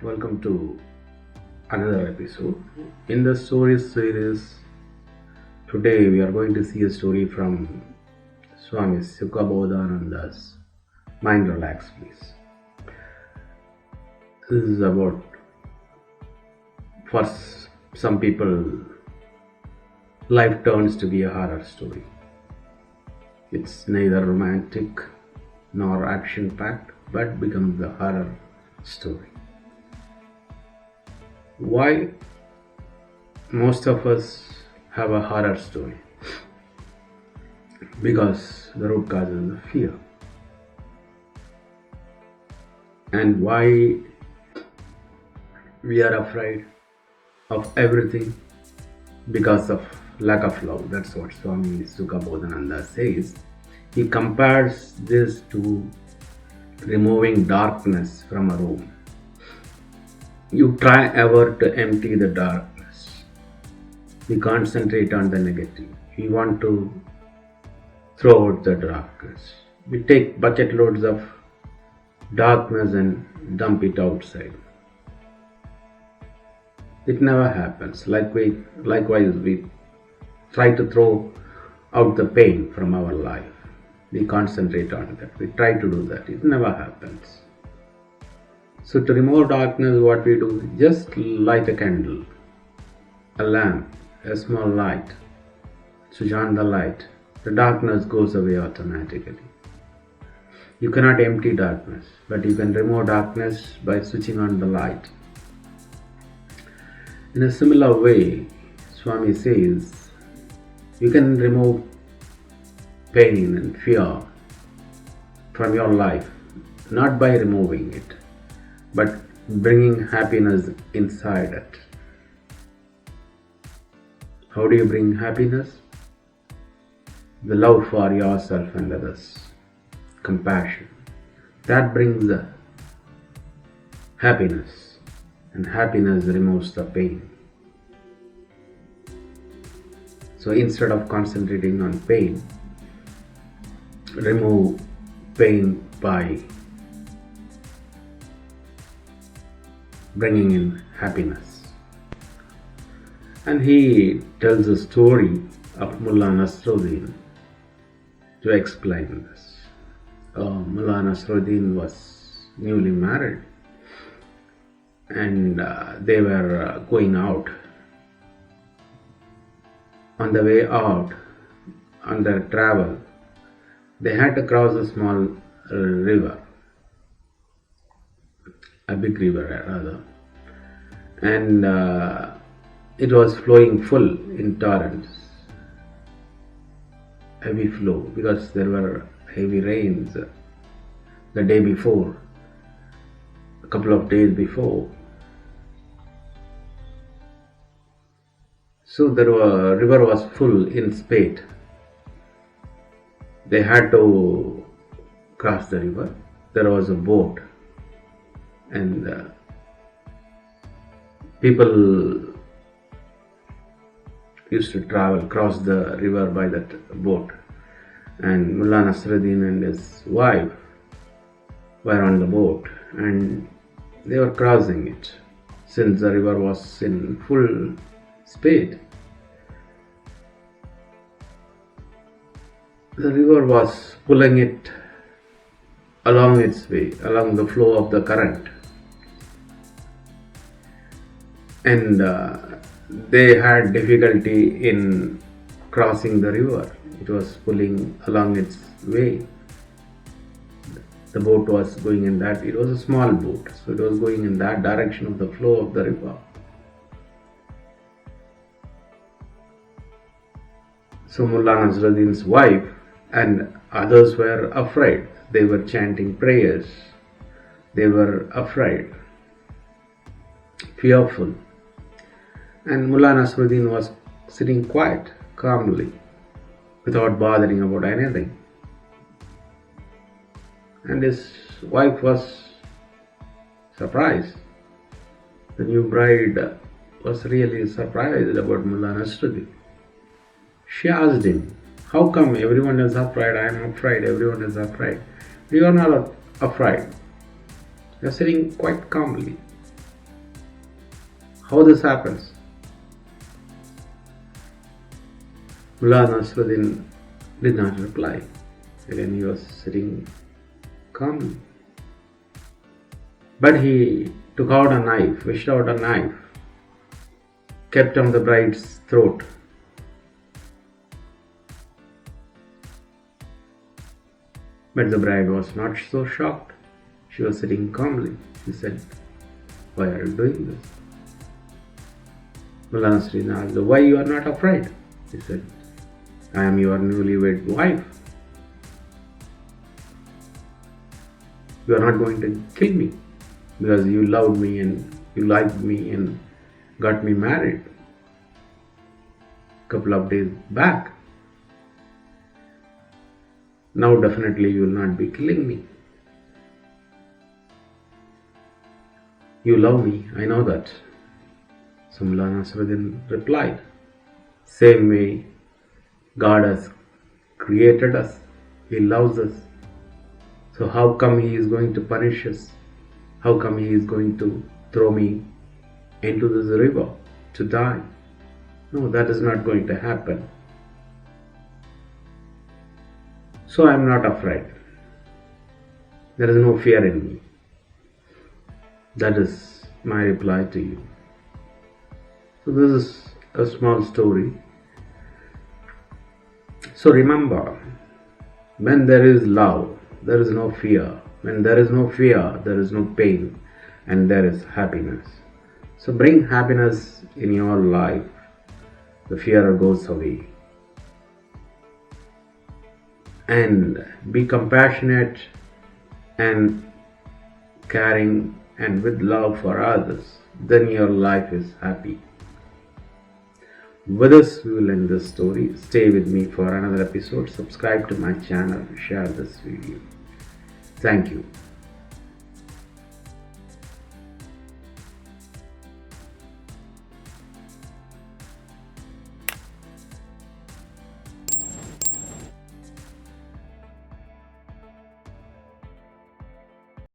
Welcome to another episode. In the stories series, today we are going to see a story from Swami Sukhabodhananda's Mind Relax Please. This is about, for some people, life turns to be a horror story. It's neither romantic nor action packed, but becomes a horror story. Why most of us have a horror story? Because the root cause is the fear. And why we are afraid of everything? Because of lack of love. That's what Swami Sukhabodhananda says. He compares this to removing darkness from a room. You try ever to empty the darkness. We concentrate on the negative. We want to throw out the darkness. We take bucket loads of darkness and dump it outside. It never happens. Likewise, we try to throw out the pain from our life. We concentrate on that. We try to do that. It never happens. So to remove darkness, what we do, just light a candle, a lamp, a small light, switch on the light, the darkness goes away automatically. You cannot empty darkness, but you can remove darkness by switching on the light. In a similar way, Swami says, you can remove pain and fear from your life, not by removing it, but bringing happiness inside it. How do you bring happiness? The love for yourself and others, compassion. That brings the happiness, and happiness removes the pain. So instead of concentrating on pain, remove pain by bringing in happiness. And he tells a story of Mullah Nasruddin to explain this. Mullah Nasruddin was newly married, and they were going out. On the way out, on their travel, they had to cross a small river, a big river rather, and it was flowing full in torrents, heavy flow, because there were heavy rains the day before, a couple of days before. So the river was full in spate. They had to cross the river. There was a boat, and people used to cross the river by that boat. And Mullah Nasruddin and his wife were on the boat, and they were crossing it since the river was in full spate. The river was pulling it along its way, along the flow of the current. And they had difficulty in crossing the river. It was pulling along its way. The boat was going in that, it was a small boat, so it was going in that direction of the flow of the river. So Mullah Nasruddin's wife and others were afraid. They were chanting prayers. They were afraid, fearful. And Mullah Nasruddin was sitting quiet, calmly, without bothering about anything. And his wife was surprised. The new bride was really surprised about Mullah Nasruddin. She asked him, how come everyone is afraid? I am afraid, everyone is afraid. We are not afraid. We are sitting quite calmly. How this happens? Mullah Nasruddin did not reply. Again, he was sitting calmly. But he took out a knife, fished out a knife, kept on the bride's throat. But the bride was not so shocked. She was sitting calmly. She said, "Why are you doing this?" Mullah Nasruddin asked, "Why you are not afraid?" He said, "I am your newlywed wife. You are not going to kill me because you loved me and you liked me and got me married a couple of days back. Now definitely you will not be killing me. You love me, I know that." So Mullah Nasruddin replied, "Same way God has created us. He loves us. So how come He is going to punish us? How come He is going to throw me into this river to die? No, that is not going to happen. So I am not afraid. There is no fear in me." That is my reply to you. So this is a small story. So remember, when there is love, there is no fear. When there is no fear, there is no pain, and there is happiness. So bring happiness in your life. The fear goes away. And be compassionate and caring and with love for others. Then your life is happy. With this, we will end this story. Stay with me for another episode. Subscribe to my channel. Share this video. Thank you.